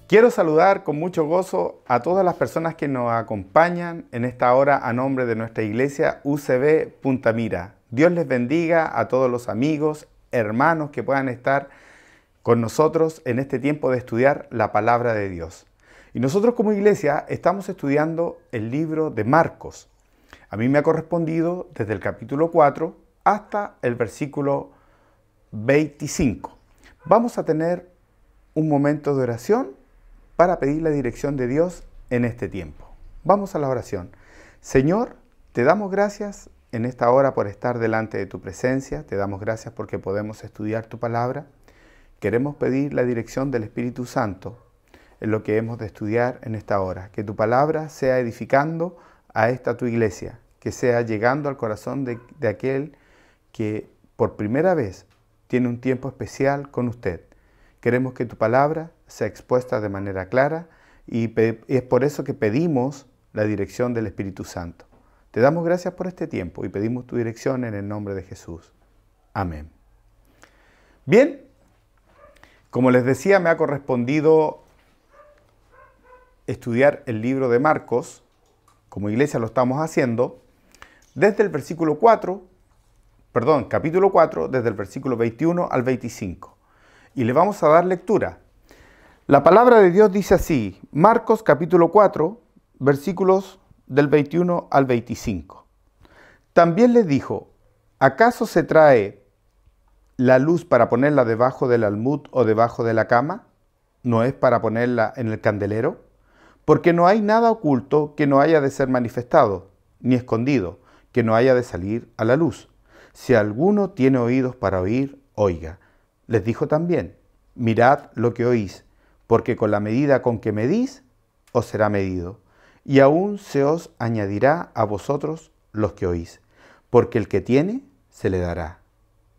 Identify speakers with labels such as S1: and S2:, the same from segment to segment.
S1: Quiero saludar con mucho gozo a todas las personas que nos acompañan en esta hora a nombre de nuestra iglesia UCB Punta Mira. Dios les bendiga a todos los amigos, hermanos que puedan estar con nosotros en este tiempo de estudiar la palabra de Dios. Y nosotros como iglesia estamos estudiando el libro de Marcos. A mí me ha correspondido desde el capítulo 4 hasta el versículo 25. Vamos a tener un momento de oración para pedir la dirección de Dios en este tiempo. Vamos a la oración. Señor, te damos gracias en esta hora por estar delante de tu presencia. Te damos gracias porque podemos estudiar tu palabra. Queremos pedir la dirección del Espíritu Santo en lo que hemos de estudiar en esta hora. Que tu palabra sea edificando a esta tu iglesia, que sea llegando al corazón de aquel que por primera vez tiene un tiempo especial con usted. Queremos que tu palabra sea expuesta de manera clara y es por eso que pedimos la dirección del Espíritu Santo. Te damos gracias por este tiempo y pedimos tu dirección en el nombre de Jesús. Amén. Bien, como les decía, me ha correspondido estudiar el libro de Marcos. Como iglesia lo estamos haciendo desde el capítulo 4, desde el versículo 21 al 25. Y le vamos a dar lectura. La palabra de Dios dice así, Marcos capítulo 4, versículos del 21 al 25. También les dijo, ¿acaso se trae la luz para ponerla debajo del almud o debajo de la cama? ¿No es para ponerla en el candelero? Porque no hay nada oculto que no haya de ser manifestado, ni escondido, que no haya de salir a la luz. Si alguno tiene oídos para oír, oiga. Les dijo también, mirad lo que oís, porque con la medida con que medís, os será medido, y aún se os añadirá a vosotros los que oís. Porque el que tiene, se le dará,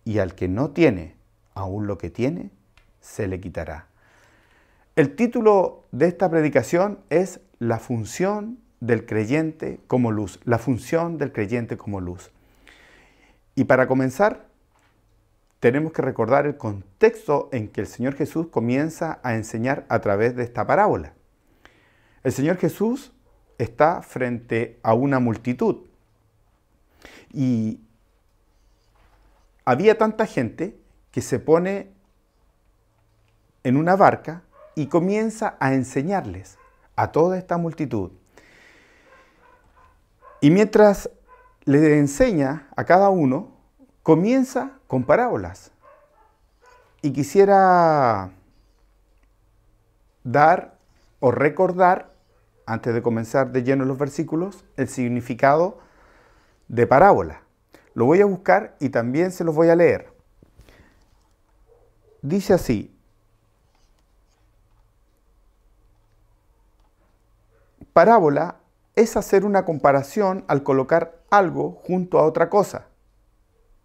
S1: y al que no tiene, aún lo que tiene, se le quitará. El título de esta predicación es La función del creyente como luz. La función del creyente como luz. Y para comenzar, tenemos que recordar el contexto en que el Señor Jesús comienza a enseñar a través de esta parábola. El Señor Jesús está frente a una multitud y había tanta gente que se pone en una barca y comienza a enseñarles a toda esta multitud. Y mientras le enseña a cada uno, comienza con parábolas. Y quisiera dar o recordar, antes de comenzar de lleno los versículos, el significado de parábola. Lo voy a buscar y también se los voy a leer. Dice así, parábola es hacer una comparación al colocar algo junto a otra cosa,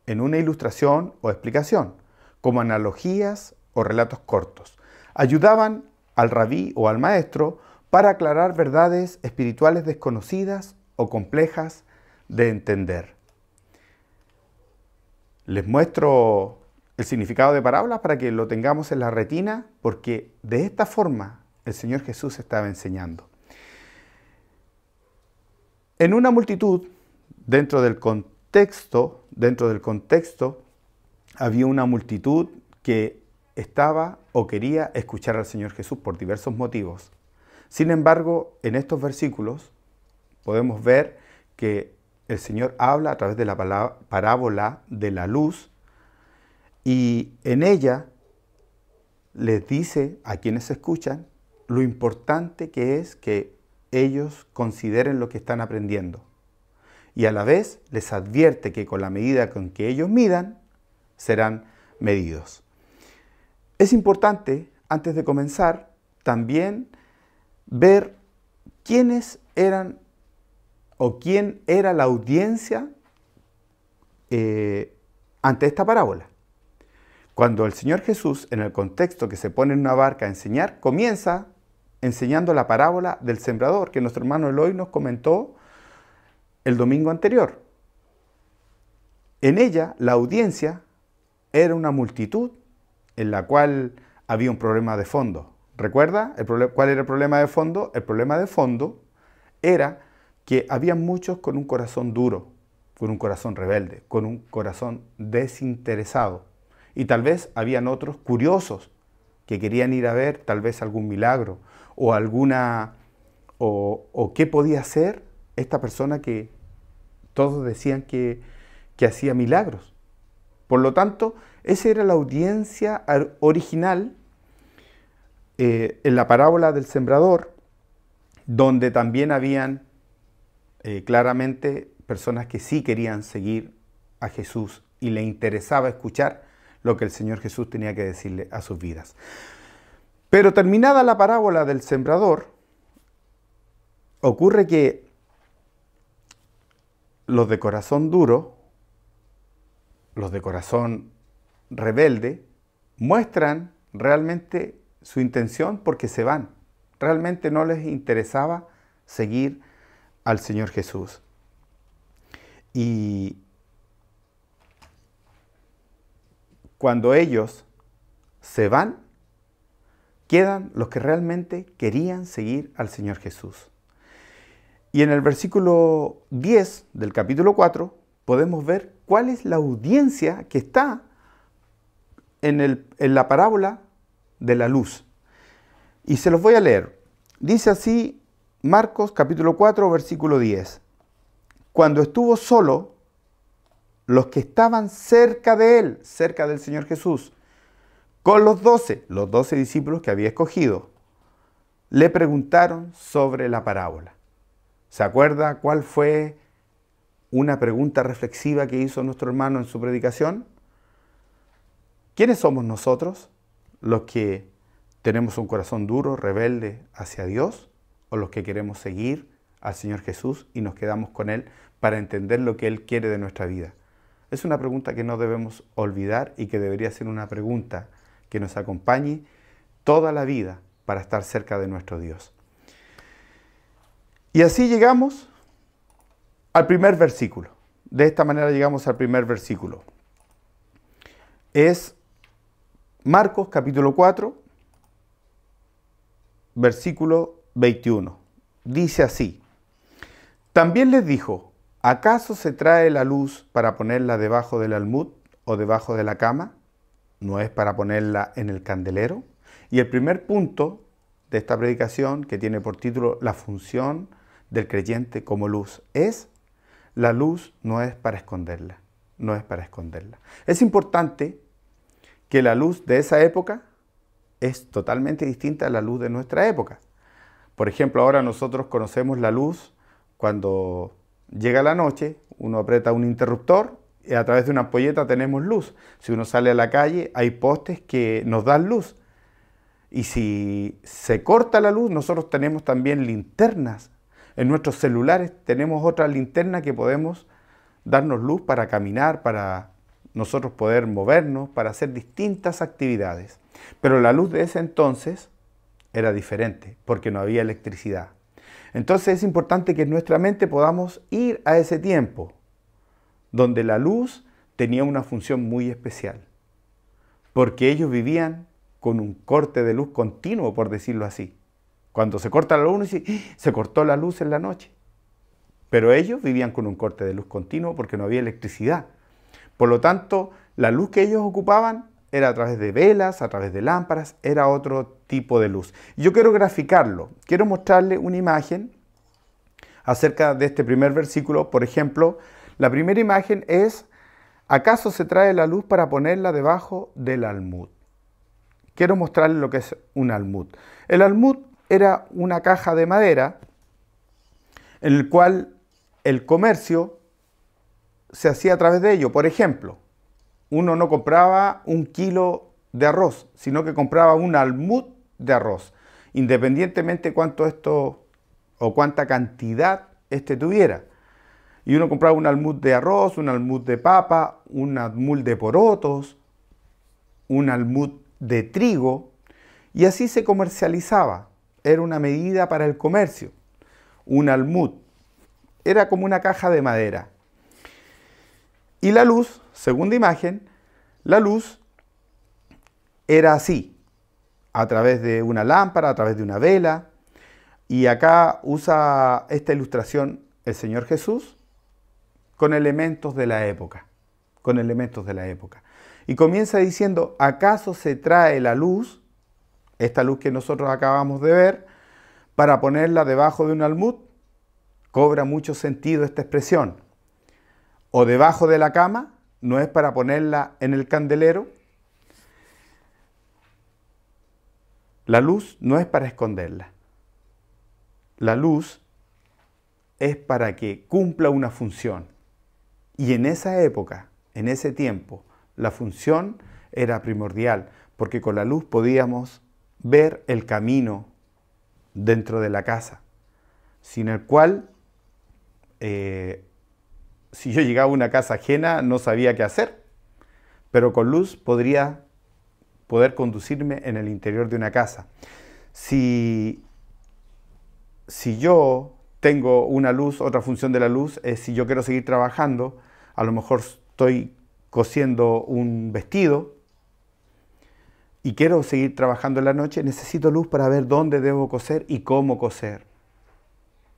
S1: en una ilustración o explicación, como analogías o relatos cortos. Ayudaban al rabí o al maestro para aclarar verdades espirituales desconocidas o complejas de entender. Les muestro el significado de parábolas para que lo tengamos en la retina, porque de esta forma el Señor Jesús estaba enseñando. En una multitud, dentro del contexto, había una multitud que estaba o quería escuchar al Señor Jesús por diversos motivos. Sin embargo, en estos versículos podemos ver que el Señor habla a través de la parábola de la luz y en ella les dice a quienes escuchan lo importante que es que ellos consideren lo que están aprendiendo. Y a la vez les advierte que con la medida con que ellos midan, serán medidos. Es importante, antes de comenzar, también ver quiénes eran o quién era la audiencia ante esta parábola. Cuando el Señor Jesús, en el contexto que se pone en una barca a enseñar, comienza enseñando la parábola del sembrador, que nuestro hermano Eloy nos comentó el domingo anterior. En ella, la audiencia era una multitud en la cual había un problema de fondo. ¿Recuerda cuál era el problema de fondo? El problema de fondo era que había muchos con un corazón duro, con un corazón rebelde, con un corazón desinteresado. Y tal vez habían otros curiosos que querían ir a ver tal vez algún milagro o o qué podía hacer esta persona que todos decían que hacía milagros. Por lo tanto, esa era la audiencia original en la parábola del sembrador, donde también habían claramente personas que sí querían seguir a Jesús y le interesaba escuchar lo que el Señor Jesús tenía que decirle a sus vidas. Pero terminada la parábola del sembrador, ocurre que los de corazón duro, los de corazón rebelde, muestran realmente su intención porque se van. Realmente no les interesaba seguir al Señor Jesús. Y cuando ellos se van, quedan los que realmente querían seguir al Señor Jesús. Y en el versículo 10 del capítulo 4 podemos ver cuál es la audiencia que está en la parábola de la luz. Y se los voy a leer. Dice así Marcos capítulo 4 versículo 10. Cuando estuvo solo, los que estaban cerca de él, cerca del Señor Jesús, con los 12 discípulos que había escogido, le preguntaron sobre la parábola. ¿Se acuerda cuál fue una pregunta reflexiva que hizo nuestro hermano en su predicación? ¿Quiénes somos nosotros? ¿Los que tenemos un corazón duro, rebelde hacia Dios? ¿O los que queremos seguir al Señor Jesús y nos quedamos con Él para entender lo que Él quiere de nuestra vida? Es una pregunta que no debemos olvidar y que debería ser una pregunta que nos acompañe toda la vida para estar cerca de nuestro Dios. Y así llegamos al primer versículo. De esta manera llegamos al primer versículo. Es Marcos capítulo 4, versículo 21. Dice así: también les dijo, ¿acaso se trae la luz para ponerla debajo del almud o debajo de la cama? ¿No es para ponerla en el candelero? Y el primer punto de esta predicación, que tiene por título La función del creyente como luz, es: la luz no es para esconderla, no es para esconderla. Es importante que la luz de esa época es totalmente distinta a la luz de nuestra época. Por ejemplo, ahora nosotros conocemos la luz cuando llega la noche, uno aprieta un interruptor y a través de una ampolleta tenemos luz. Si uno sale a la calle, hay postes que nos dan luz. Y si se corta la luz, nosotros tenemos también linternas. En nuestros celulares tenemos otra linterna que podemos darnos luz para caminar, para nosotros poder movernos, para hacer distintas actividades. Pero la luz de ese entonces era diferente, porque no había electricidad. Entonces es importante que en nuestra mente podamos ir a ese tiempo, donde la luz tenía una función muy especial, porque ellos vivían con un corte de luz continuo, por decirlo así. Cuando se corta la luz, uno dice, se cortó la luz en la noche. Pero ellos vivían con un corte de luz continuo porque no había electricidad. Por lo tanto, la luz que ellos ocupaban era a través de velas, a través de lámparas, era otro tipo de luz. Yo quiero graficarlo, quiero mostrarle una imagen acerca de este primer versículo. Por ejemplo, la primera imagen es: ¿acaso se trae la luz para ponerla debajo del almud? Quiero mostrarle lo que es un almud. El almud era una caja de madera en el cual el comercio se hacía a través de ello. Por ejemplo, uno no compraba 1 kilo de arroz, sino que compraba un almud de arroz, independientemente cuánto esto o cuánta cantidad tuviera. Y uno compraba un almud de arroz, un almud de papa, un almud de porotos, un almud de trigo, y así se comercializaba. Era una medida para el comercio. Un almud era como una caja de madera. Y la luz, segunda imagen, la luz era así. a través de una lámpara, a través de una vela. Y acá usa esta ilustración el Señor Jesús con elementos de la época. Con elementos de la época. Y comienza diciendo, ¿acaso se trae la luz, esta luz que nosotros acabamos de ver, para ponerla debajo de un almud? Cobra mucho sentido esta expresión. O debajo de la cama, no es para ponerla en el candelero. La luz no es para esconderla. La luz es para que cumpla una función. Y en esa época, en ese tiempo, la función era primordial, porque con la luz podíamos ver el camino dentro de la casa, sin el cual, si yo llegaba a una casa ajena, no sabía qué hacer, pero con luz podría poder conducirme en el interior de una casa. Si yo tengo una luz, otra función de la luz es si yo quiero seguir trabajando, a lo mejor estoy cosiendo un vestido y quiero seguir trabajando en la noche, necesito luz para ver dónde debo coser y cómo coser.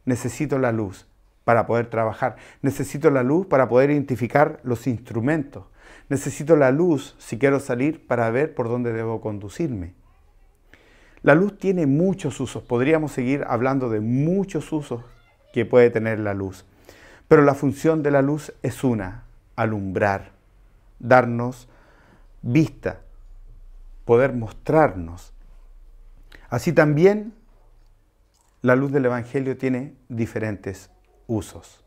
S1: Necesito la luz para poder trabajar. Necesito la luz para poder identificar los instrumentos. Necesito la luz si quiero salir para ver por dónde debo conducirme. La luz tiene muchos usos. Podríamos seguir hablando de muchos usos que puede tener la luz. Pero la función de la luz es una, alumbrar, darnos vista, poder mostrarnos. Así también la luz del Evangelio tiene diferentes usos.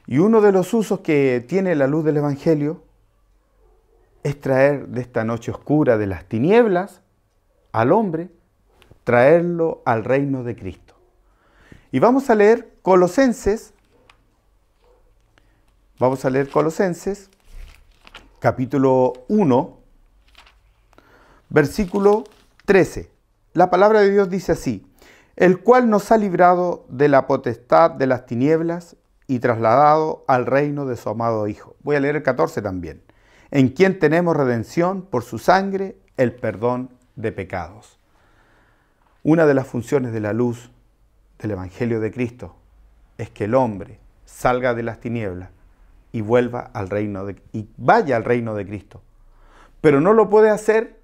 S1: Y uno de los usos que tiene la luz del Evangelio es traer de esta noche oscura de las tinieblas al hombre, traerlo al reino de Cristo. Y vamos a leer Colosenses, capítulo 1, versículo 13. La palabra de Dios dice así: el cual nos ha librado de la potestad de las tinieblas y trasladado al reino de su amado Hijo. Voy a leer el 14 también. En quien tenemos redención por su sangre, el perdón de pecados. Una de las funciones de la luz del Evangelio de Cristo es que el hombre salga de las tinieblas y vuelva al reino y vaya al reino de Cristo. Pero no lo puede hacer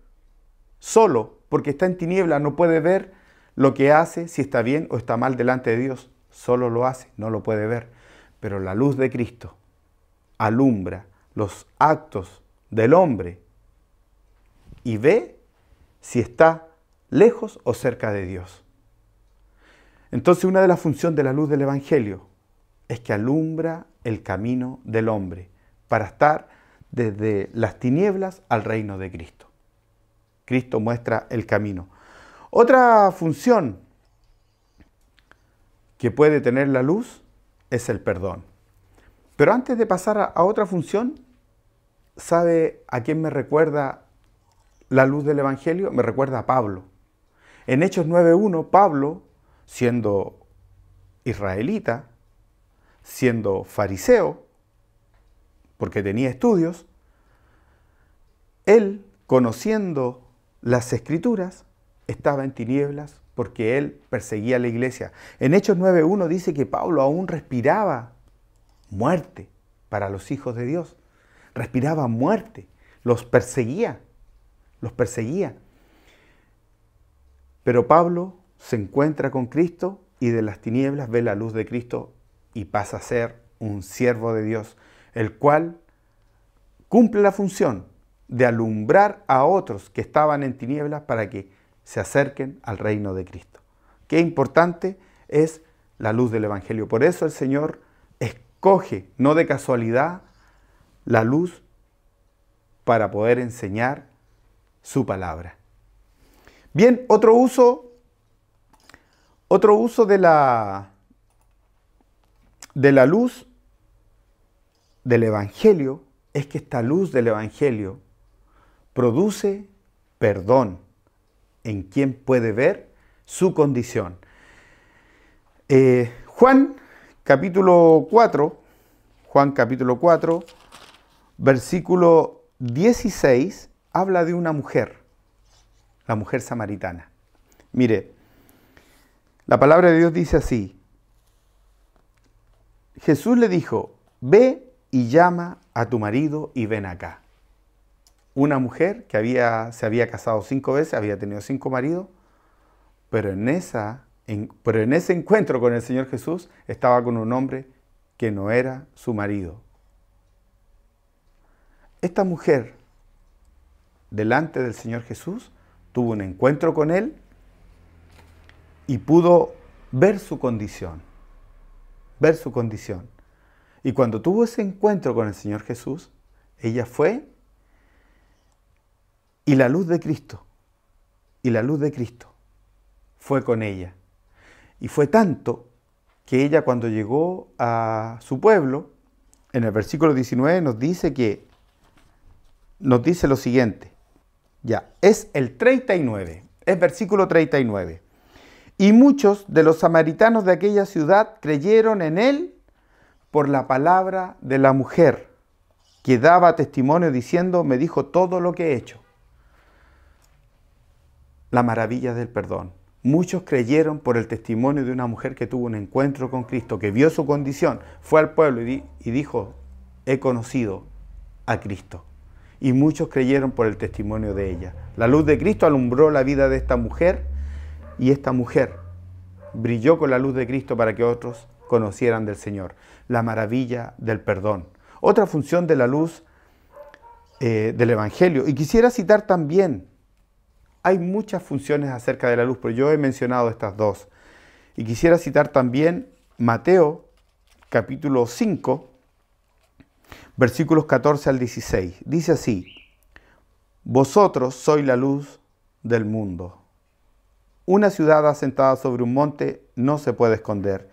S1: solo, porque está en tinieblas, no puede ver lo que hace, si está bien o está mal delante de Dios. Solo lo hace, no lo puede ver. Pero la luz de Cristo alumbra los actos del hombre y ve si está lejos o cerca de Dios. Entonces, una de las funciones de la luz del Evangelio es que alumbra el camino del hombre para estar desde las tinieblas al reino de Cristo. Cristo muestra el camino. Otra función que puede tener la luz es el perdón. Pero antes de pasar a otra función, ¿sabe a quién me recuerda la luz del Evangelio? Me recuerda a Pablo. En Hechos 9:1, Pablo, siendo israelita, siendo fariseo, porque tenía estudios, él, conociendo las Escrituras, estaba en tinieblas porque él perseguía a la iglesia. En Hechos 9:1 dice que Pablo aún respiraba muerte para los hijos de Dios. Respiraba muerte, los perseguía. Pero Pablo se encuentra con Cristo y de las tinieblas ve la luz de Cristo y pasa a ser un siervo de Dios, el cual cumple la función de alumbrar a otros que estaban en tinieblas para que se acerquen al reino de Cristo. Qué importante es la luz del Evangelio. Por eso el Señor escoge, no de casualidad, la luz para poder enseñar su palabra. Bien, otro uso de la luz del Evangelio es que esta luz del Evangelio produce perdón en quien puede ver su condición. Juan capítulo 4, versículo 16, habla de una mujer. la mujer samaritana. Mire, la palabra de Dios dice así. Jesús le dijo, ve y llama a tu marido y ven acá. Una mujer que se había casado 5 veces, había tenido 5 maridos, pero en ese encuentro con el Señor Jesús estaba con un hombre que no era su marido. Esta mujer, delante del Señor Jesús, tuvo un encuentro con Él y pudo ver su condición. Ver su condición. Y cuando tuvo ese encuentro con el Señor Jesús, ella fue y la luz de Cristo fue con ella. Y fue tanto que ella, cuando llegó a su pueblo, en el versículo 19 nos dice lo siguiente. Ya, es el 39, es versículo 39. Y muchos de los samaritanos de aquella ciudad creyeron en él por la palabra de la mujer, que daba testimonio diciendo, me dijo todo lo que he hecho. La maravilla del perdón. Muchos creyeron por el testimonio de una mujer que tuvo un encuentro con Cristo, que vio su condición, fue al pueblo y dijo, he conocido a Cristo. Y muchos creyeron por el testimonio de ella. La luz de Cristo alumbró la vida de esta mujer y esta mujer brilló con la luz de Cristo para que otros conocieran del Señor. La maravilla del perdón. Otra función de la luz del Evangelio. Y quisiera citar también, hay muchas funciones acerca de la luz, pero yo he mencionado estas dos. Y quisiera citar también Mateo capítulo 5, versículos 14 al 16. Dice así, vosotros sois la luz del mundo. Una ciudad asentada sobre un monte no se puede esconder,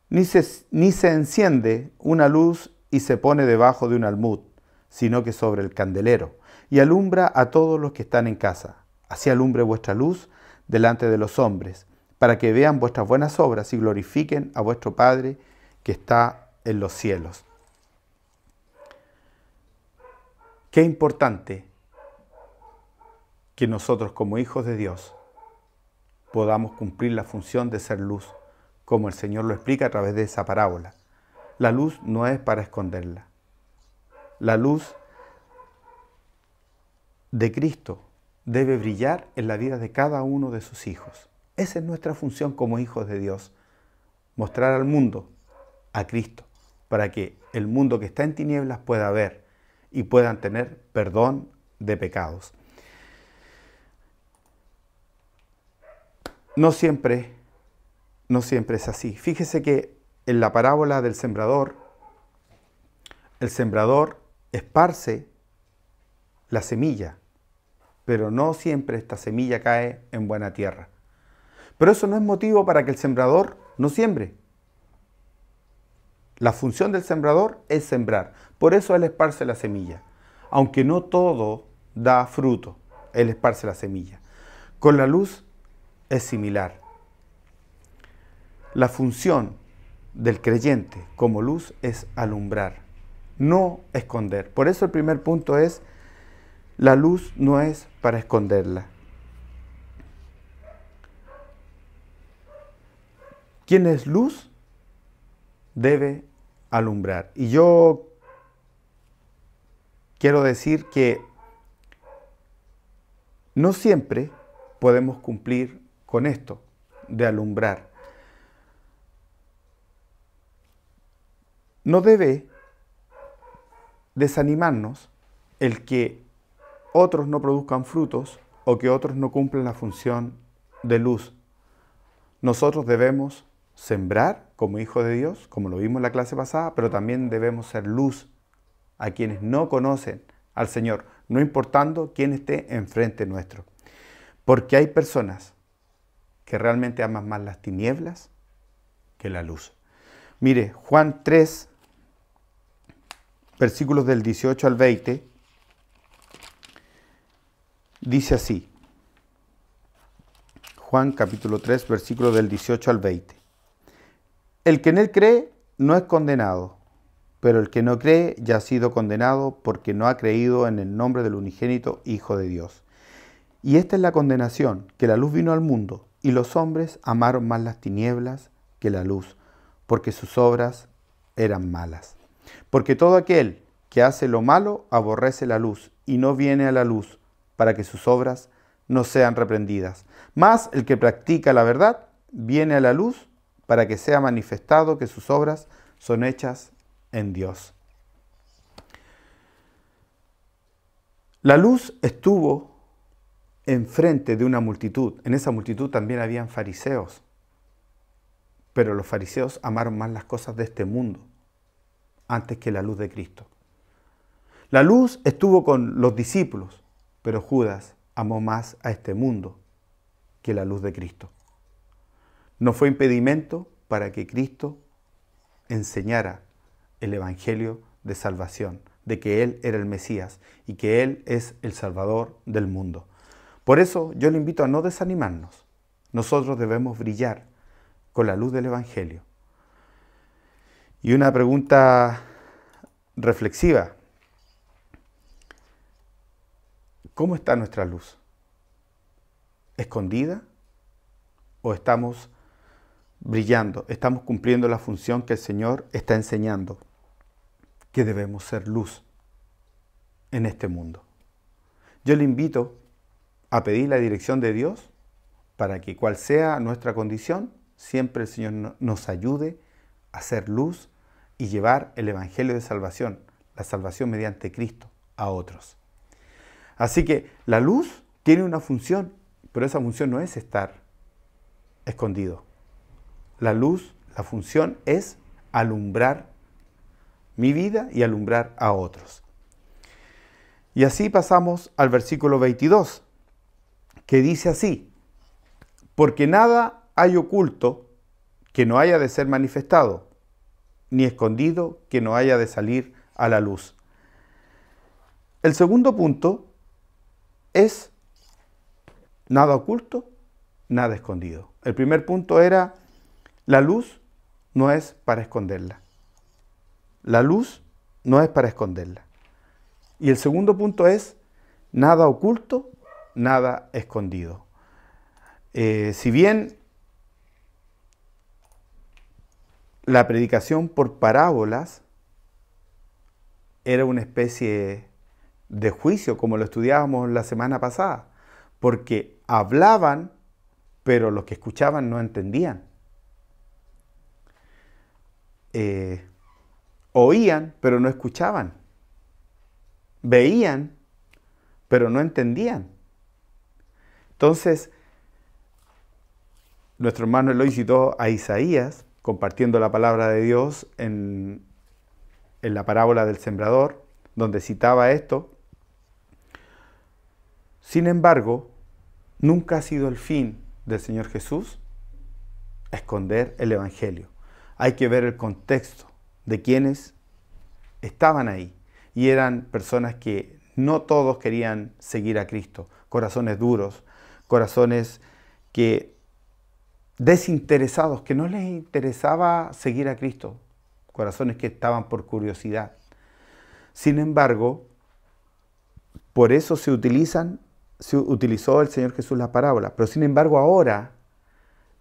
S1: ni se enciende una luz y se pone debajo de un almud, sino que sobre el candelero, y alumbra a todos los que están en casa. Así alumbre vuestra luz delante de los hombres, para que vean vuestras buenas obras y glorifiquen a vuestro Padre que está en los cielos. Qué importante que nosotros como hijos de Dios podamos cumplir la función de ser luz, como el Señor lo explica a través de esa parábola. La luz no es para esconderla. La luz de Cristo debe brillar en la vida de cada uno de sus hijos. Esa es nuestra función como hijos de Dios. Mostrar al mundo a Cristo, para que el mundo que está en tinieblas pueda ver y puedan tener perdón de pecados. No siempre es así. Fíjese que en la parábola del sembrador, el sembrador esparce la semilla, pero no siempre esta semilla cae en buena tierra. Pero eso no es motivo para que el sembrador no siembre. La función del sembrador es sembrar. Por eso él esparce la semilla. Aunque no todo da fruto, él esparce la semilla. Con la luz es similar. La función del creyente como luz es alumbrar, no esconder. Por eso el primer punto es, la luz no es para esconderla. Quien es luz debe alumbrar. Y yo quiero decir que no siempre podemos cumplir con esto de alumbrar. No debe desanimarnos el que otros no produzcan frutos o que otros no cumplan la función de luz. Nosotros debemos sembrar como hijos de Dios, como lo vimos en la clase pasada, pero también debemos ser luz a quienes no conocen al Señor, no importando quién esté enfrente nuestro. Porque hay personas que realmente aman más las tinieblas que la luz. Mire, Juan 3, versículos del 18 al 20, dice así. Juan capítulo 3, versículos del 18 al 20. El que en él cree no es condenado, pero el que no cree ya ha sido condenado porque no ha creído en el nombre del unigénito Hijo de Dios. Y esta es la condenación, que la luz vino al mundo, y los hombres amaron más las tinieblas que la luz, porque sus obras eran malas. Porque todo aquel que hace lo malo aborrece la luz, y no viene a la luz, para que sus obras no sean reprendidas. Mas el que practica la verdad viene a la luz, para que sea manifestado que sus obras son hechas en Dios. La luz estuvo enfrente de una multitud. En esa multitud también habían fariseos. Pero los fariseos amaron más las cosas de este mundo antes que la luz de Cristo. La luz estuvo con los discípulos, pero Judas amó más a este mundo que la luz de Cristo. No fue impedimento para que Cristo enseñara el evangelio de salvación, de que Él era el Mesías y que Él es el Salvador del mundo. Por eso yo le invito a no desanimarnos. Nosotros debemos brillar con la luz del evangelio. Y una pregunta reflexiva. ¿Cómo está nuestra luz? ¿Escondida? ¿O estamos brillando? ¿Estamos cumpliendo la función que el Señor está enseñando? Que debemos ser luz en este mundo. Yo le invito a pedir la dirección de Dios para que, cual sea nuestra condición, siempre el Señor nos ayude a ser luz y llevar el evangelio de salvación, la salvación mediante Cristo, a otros. Así que la luz tiene una función, pero esa función no es estar escondido. La luz, la función es alumbrar mi vida y alumbrar a otros. Y así pasamos al versículo 22, que dice así: porque nada hay oculto que no haya de ser manifestado, ni escondido que no haya de salir a la luz. El segundo punto es nada oculto, nada escondido. El primer punto era: la luz no es para esconderla. La luz no es para esconderla. Y el segundo punto es nada oculto, nada escondido. Si bien la predicación por parábolas era una especie de juicio, como lo estudiábamos la semana pasada, porque hablaban, pero los que escuchaban no entendían. Oían, pero no escuchaban. Veían, pero no entendían. Entonces, nuestro hermano Eloy citó a Isaías, compartiendo la palabra de Dios en la parábola del sembrador, donde citaba esto. Sin embargo, nunca ha sido el fin del Señor Jesús esconder el evangelio. Hay que ver el contexto de quienes estaban ahí. Y eran personas que no todos querían seguir a Cristo. Corazones duros, corazones que desinteresados, que no les interesaba seguir a Cristo. Corazones que estaban por curiosidad. Sin embargo, por eso se utilizó el Señor Jesús la parábola. Pero sin embargo ahora,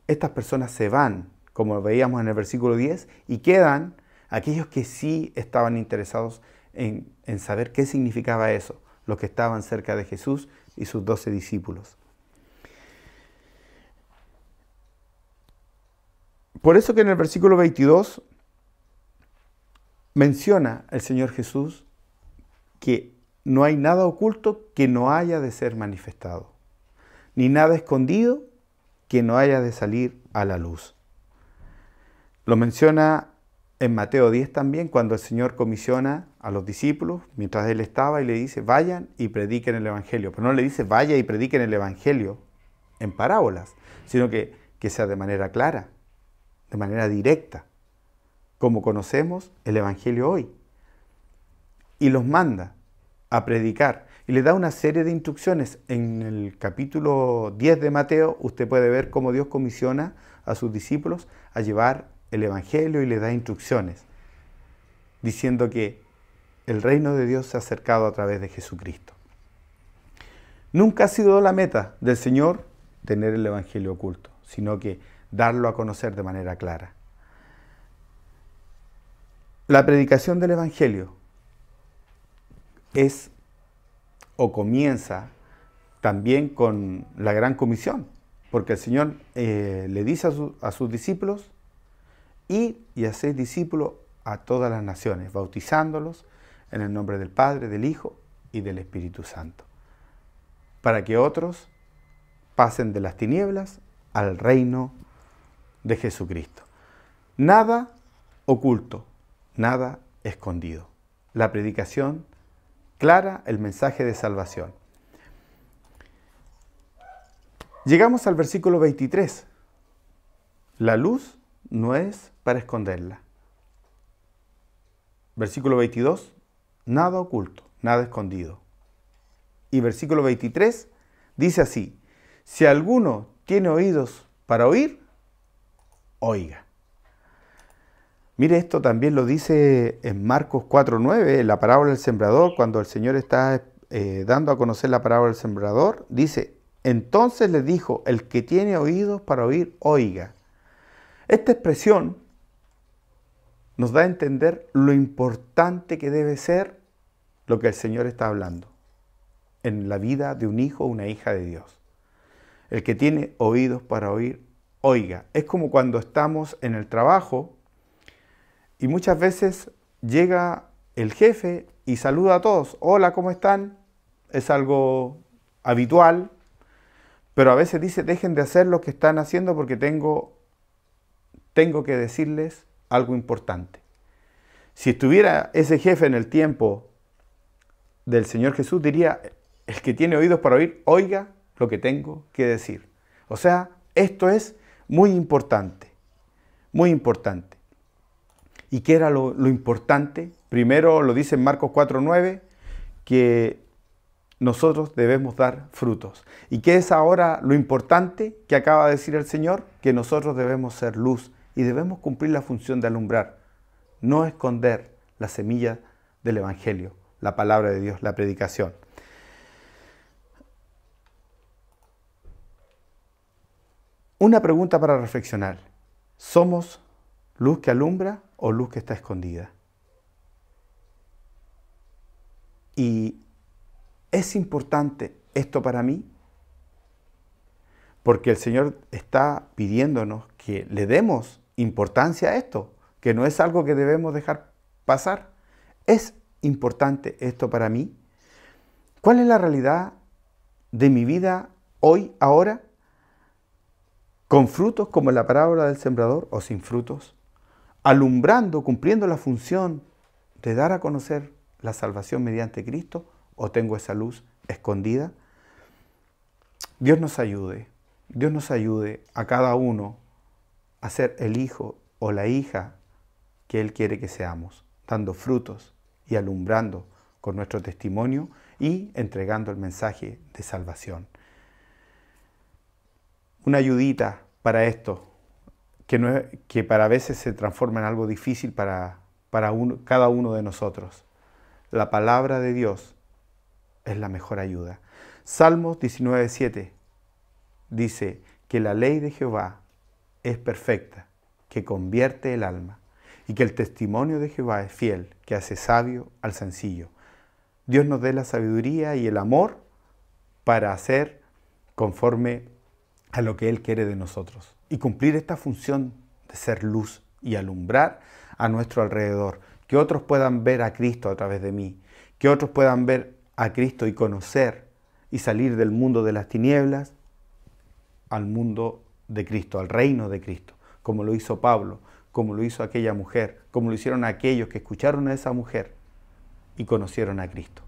S1: estas personas se van, como veíamos en el versículo 10, y quedan aquellos que sí estaban interesados en saber qué significaba eso, los que estaban cerca de Jesús y sus 12 discípulos. Por eso que en el versículo 22 menciona el Señor Jesús que no hay nada oculto que no haya de ser manifestado, ni nada escondido que no haya de salir a la luz. Lo menciona en Mateo 10 también, cuando el Señor comisiona a los discípulos, mientras Él estaba, y le dice: vayan y prediquen el Evangelio. Pero no le dice: vaya y prediquen el Evangelio en parábolas, sino que sea de manera clara, de manera directa, como conocemos el Evangelio hoy. Y los manda a predicar. Y le da una serie de instrucciones. En el capítulo 10 de Mateo, usted puede ver cómo Dios comisiona a sus discípulos a llevar el Evangelio y le da instrucciones, diciendo que el reino de Dios se ha acercado a través de Jesucristo. Nunca ha sido la meta del Señor tener el Evangelio oculto, sino que darlo a conocer de manera clara. La predicación del Evangelio es o comienza también con la gran comisión, porque el Señor le dice a sus discípulos, id y haced discípulos a todas las naciones, bautizándolos en el nombre del Padre, del Hijo y del Espíritu Santo, para que otros pasen de las tinieblas al reino de Jesucristo. Nada oculto, nada escondido. La predicación clara, el mensaje de salvación. Llegamos al versículo 23. La luz no es para esconderla. Versículo 22, nada oculto, nada escondido. Y versículo 23 dice así: si alguno tiene oídos para oír, oiga. Mire, esto también lo dice en Marcos 4:9, en la parábola del sembrador, cuando el Señor está dando a conocer la parábola del sembrador, dice: entonces le dijo, el que tiene oídos para oír, oiga. Esta expresión nos da a entender lo importante que debe ser lo que el Señor está hablando en la vida de un hijo o una hija de Dios. El que tiene oídos para oír, oiga. Es como cuando estamos en el trabajo y muchas veces llega el jefe y saluda a todos. Hola, ¿cómo están? Es algo habitual, pero a veces dice, dejen de hacer lo que están haciendo porque tengo que decirles algo importante. Si estuviera ese jefe en el tiempo del Señor Jesús, diría, el que tiene oídos para oír, oiga lo que tengo que decir. O sea, esto es muy importante, muy importante. ¿Y qué era lo importante? Primero lo dice en Marcos 4:9, que nosotros debemos dar frutos. ¿Y qué es ahora lo importante que acaba de decir el Señor? Que nosotros debemos ser luz y debemos cumplir la función de alumbrar, no esconder la semilla del Evangelio, la palabra de Dios, la predicación. Una pregunta para reflexionar. ¿Somos luz que alumbra o luz que está escondida? Y ¿es importante esto para mí? Porque el Señor está pidiéndonos que le demos importancia a esto, que no es algo que debemos dejar pasar. ¿Es importante esto para mí? ¿Cuál es la realidad de mi vida hoy, ahora? ¿Con frutos como en la parábola del sembrador o sin frutos? ¿Alumbrando, cumpliendo la función de dar a conocer la salvación mediante Cristo? ¿O tengo esa luz escondida? Dios nos ayude a cada uno a ser el hijo o la hija que Él quiere que seamos, dando frutos y alumbrando con nuestro testimonio y entregando el mensaje de salvación. Una ayudita para esto, que para veces se transforma en algo difícil para cada uno de nosotros. La palabra de Dios es la mejor ayuda. Salmos 19:7 dice que la ley de Jehová es perfecta, que convierte el alma, y que el testimonio de Jehová es fiel, que hace sabio al sencillo. Dios nos dé la sabiduría y el amor para hacer conforme a lo que Él quiere de nosotros y cumplir esta función de ser luz y alumbrar a nuestro alrededor, que otros puedan ver a Cristo a través de mí, que otros puedan ver a Cristo y conocer y salir del mundo de las tinieblas al mundo de Cristo, al reino de Cristo, como lo hizo Pablo, como lo hizo aquella mujer, como lo hicieron aquellos que escucharon a esa mujer y conocieron a Cristo.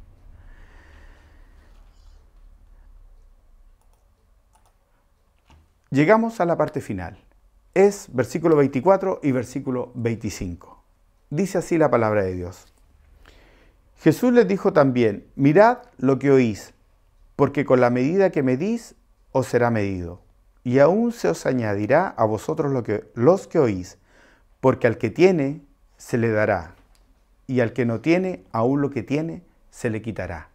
S1: Llegamos a la parte final. Es versículo 24 y versículo 25. Dice así la palabra de Dios. Jesús les dijo también, mirad lo que oís, porque con la medida que medís os será medido, y aún se os añadirá a vosotros los que oís, porque al que tiene se le dará, y al que no tiene, aún lo que tiene se le quitará.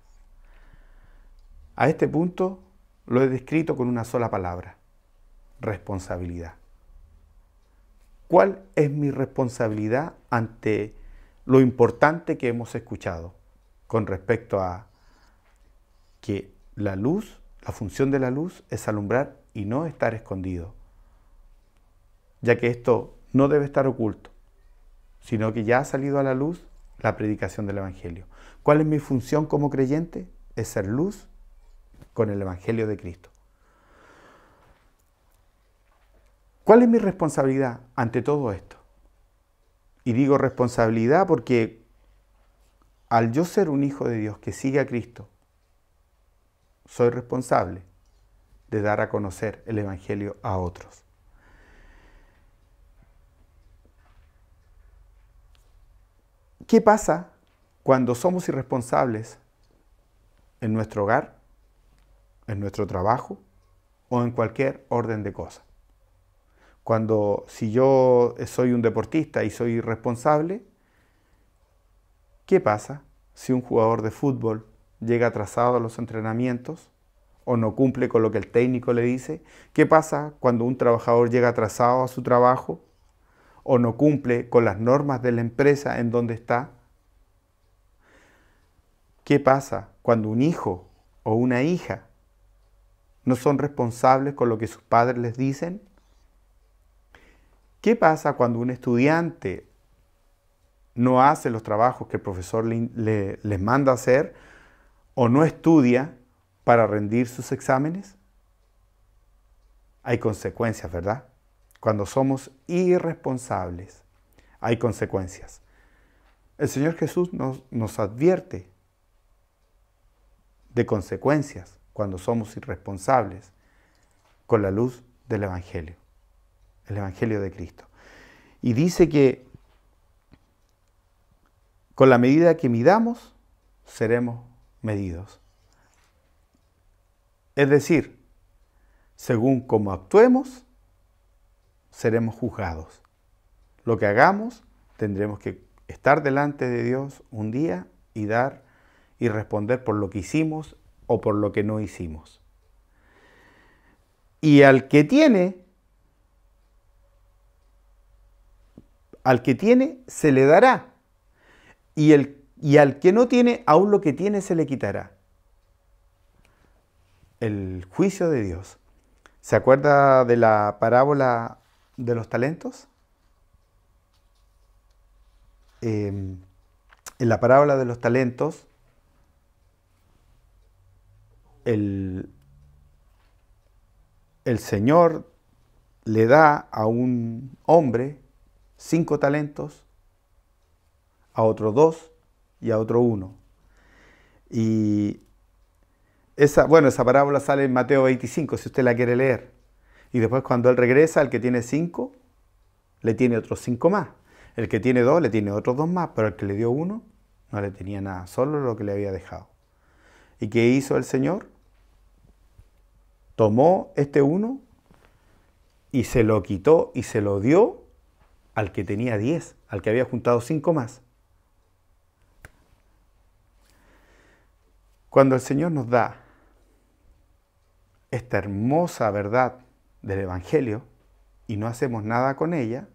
S1: A este punto lo he descrito con una sola palabra: responsabilidad. ¿Cuál es mi responsabilidad ante lo importante que hemos escuchado con respecto a que la luz, la función de la luz es alumbrar y no estar escondido? Ya que esto no debe estar oculto, sino que ya ha salido a la luz la predicación del Evangelio. ¿Cuál es mi función como creyente? Es ser luz con el Evangelio de Cristo. ¿Cuál es mi responsabilidad ante todo esto? Y digo responsabilidad porque al yo ser un hijo de Dios que sigue a Cristo, soy responsable de dar a conocer el Evangelio a otros. ¿Qué pasa cuando somos irresponsables en nuestro hogar, en nuestro trabajo o en cualquier orden de cosas? Si yo soy un deportista y soy irresponsable, ¿qué pasa si un jugador de fútbol llega atrasado a los entrenamientos o no cumple con lo que el técnico le dice? ¿Qué pasa cuando un trabajador llega atrasado a su trabajo o no cumple con las normas de la empresa en donde está? ¿Qué pasa cuando un hijo o una hija no son responsables con lo que sus padres les dicen? ¿Qué pasa cuando un estudiante no hace los trabajos que el profesor les manda hacer o no estudia para rendir sus exámenes? Hay consecuencias, ¿verdad? Cuando somos irresponsables, hay consecuencias. El Señor Jesús nos advierte de consecuencias cuando somos irresponsables con la luz del Evangelio, el Evangelio de Cristo. Y dice que con la medida que midamos, seremos medidos. Es decir, según cómo actuemos, seremos juzgados. Lo que hagamos, tendremos que estar delante de Dios un día y dar y responder por lo que hicimos o por lo que no hicimos. Y al que tiene se le dará. Y al que no tiene, aún lo que tiene se le quitará. El juicio de Dios. ¿Se acuerda de la parábola de los talentos? En la parábola de los talentos, el Señor le da a un hombre 5 talentos, a otro 2 y a otro 1. Y esa parábola sale en Mateo 25, si usted la quiere leer. Y después cuando él regresa, el que tiene 5, le tiene otros 5 más. El que tiene 2, le tiene otros 2 más. Pero el que le dio 1, no le tenía nada, solo lo que le había dejado. ¿Y qué hizo el Señor? Tomó este 1 y se lo quitó y se lo dio al que tenía 10, al que había juntado 5 más. Cuando el Señor nos da esta hermosa verdad del Evangelio y no hacemos nada con ella,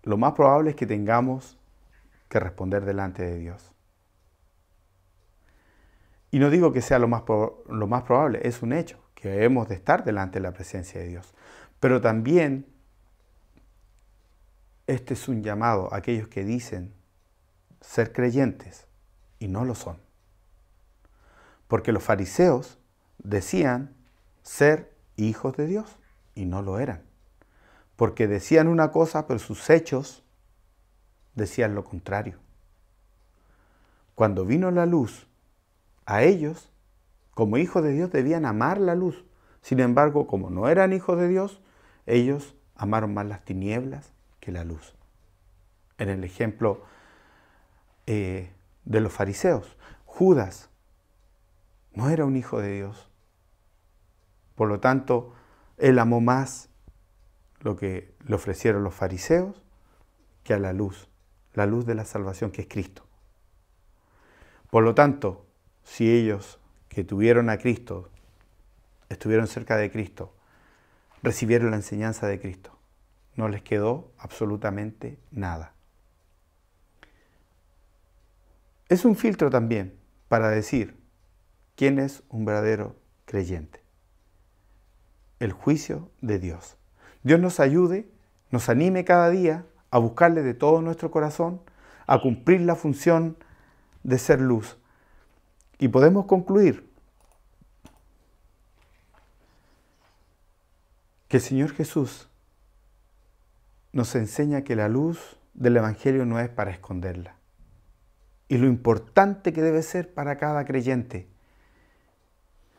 S1: lo más probable es que tengamos que responder delante de Dios. Y no digo que sea lo más probable, es un hecho, que hemos de estar delante de la presencia de Dios. Pero también este es un llamado a aquellos que dicen ser creyentes y no lo son. Porque los fariseos decían ser hijos de Dios y no lo eran. Porque decían una cosa, pero sus hechos decían lo contrario. Cuando vino la luz, a ellos, como hijos de Dios, debían amar la luz. Sin embargo, como no eran hijos de Dios, ellos amaron más las tinieblas que la luz. En el ejemplo de los fariseos, Judas no era un hijo de Dios. Por lo tanto, él amó más lo que le ofrecieron los fariseos que a la luz de la salvación que es Cristo. Por lo tanto, si ellos que tuvieron a Cristo, estuvieron cerca de Cristo, recibieron la enseñanza de Cristo. No les quedó absolutamente nada. Es un filtro también para decir quién es un verdadero creyente. El juicio de Dios. Dios nos ayude, nos anime cada día a buscarle de todo nuestro corazón, a cumplir la función de ser luz. Y podemos concluir que el Señor Jesús nos enseña que la luz del Evangelio no es para esconderla. Y lo importante que debe ser para cada creyente.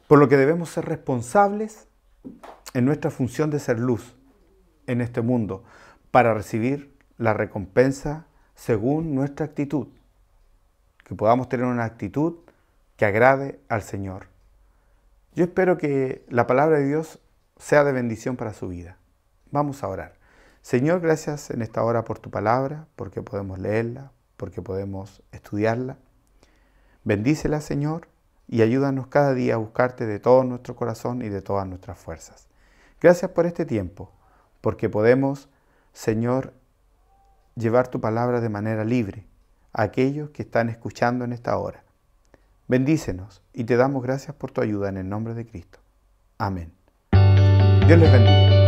S1: Por lo que debemos ser responsables en nuestra función de ser luz en este mundo, para recibir la recompensa según nuestra actitud. Que podamos tener una actitud que agrade al Señor. Yo espero que la palabra de Dios sea de bendición para su vida. Vamos a orar. Señor, gracias en esta hora por tu palabra, porque podemos leerla, porque podemos estudiarla. Bendícela, Señor, y ayúdanos cada día a buscarte de todo nuestro corazón y de todas nuestras fuerzas. Gracias por este tiempo, porque podemos, Señor, llevar tu palabra de manera libre a aquellos que están escuchando en esta hora. Bendícenos y te damos gracias por tu ayuda en el nombre de Cristo. Amén. Dios les bendiga.